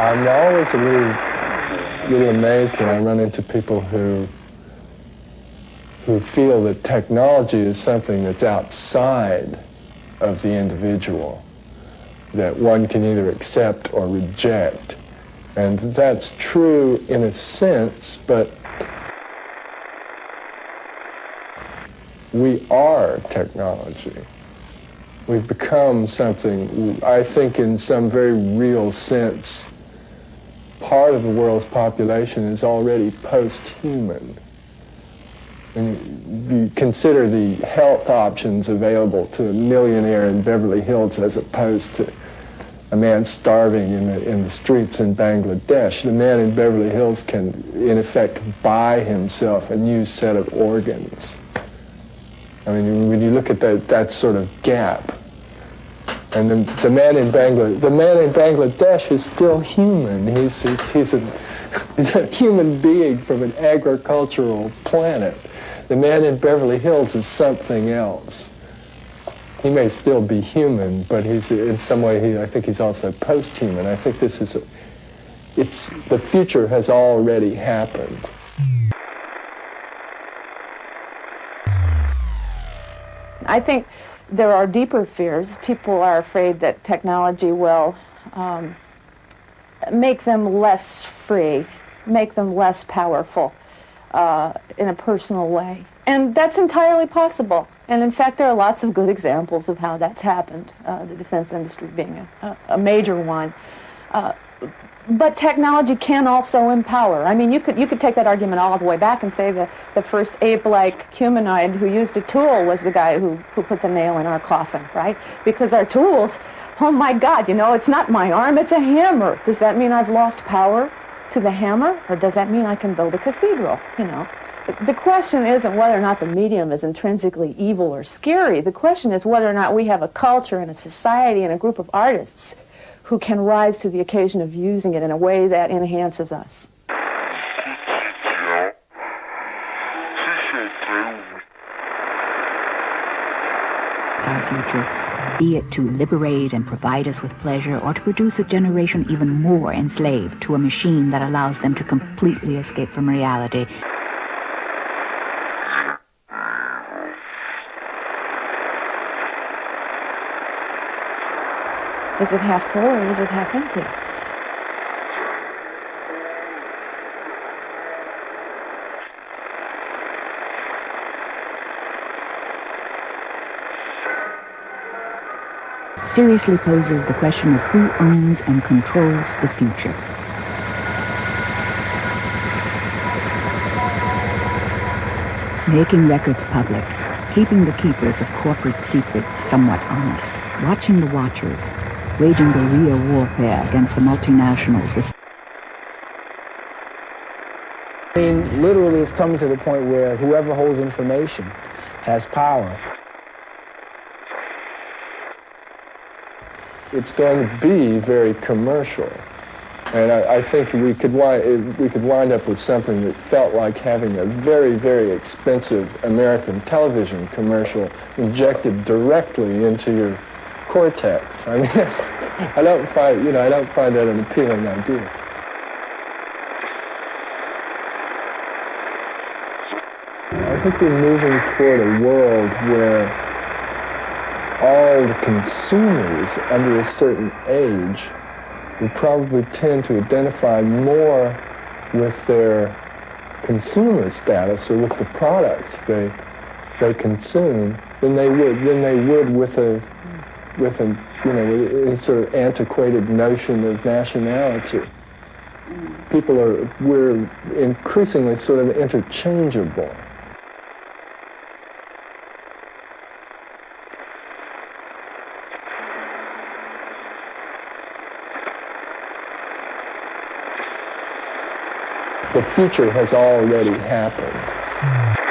I'm always a little amazed when I run into people who feel that technology is something that's outside of the individual, that one can either accept or reject. And that's true in a sense, but we are technology. We've become something, I think in some very real sense, part of the world's population is already post-human. And if you consider the health options available to a millionaire in Beverly Hills as opposed to a man starving in the streets in Bangladesh, the man in Beverly Hills can, in effect, buy himself a new set of organs. I mean, when you look at that sort of gap, and the man in Bangladesh is still human. He's a human being from an agricultural planet. The man in Beverly Hills is something else. He may still be human, but he's in some way I think he's also post-human. I think this is the future has already happened. I think there are deeper fears. People are afraid that technology will make them less free, make them less powerful in a personal way. And that's entirely possible. And in fact, there are lots of good examples of how that's happened, the defense industry being a major one. But technology can also empower. I mean, you could take that argument all the way back and say the first ape-like humanoid who used a tool was the guy who put the nail in our coffin, right? Because our tools, oh my God, you know, it's not my arm, it's a hammer. Does that mean I've lost power to the hammer? Or does that mean I can build a cathedral, you know? The question isn't whether or not the medium is intrinsically evil or scary. The question is whether or not we have a culture and a society and a group of artists who can rise to the occasion of using it in a way that enhances us. It's our future, be it to liberate and provide us with pleasure, or to produce a generation even more enslaved to a machine that allows them to completely escape from reality. Is it half full or is it half empty? Seriously poses the question of who owns and controls the future. Making records public, keeping the keepers of corporate secrets somewhat honest, watching the watchers, waging guerrilla warfare against the multinationals with... I mean, literally it's coming to the point where whoever holds information has power. It's going to be very commercial. And I think we could wind up with something that felt like having a very, very expensive American television commercial injected directly into your cortex. I mean, I don't find that an appealing idea. I think we're moving toward a world where all the consumers under a certain age will probably tend to identify more with their consumer status or with the products they consume than they would with a sort of antiquated notion of nationality. We're increasingly sort of interchangeable. The future has already happened.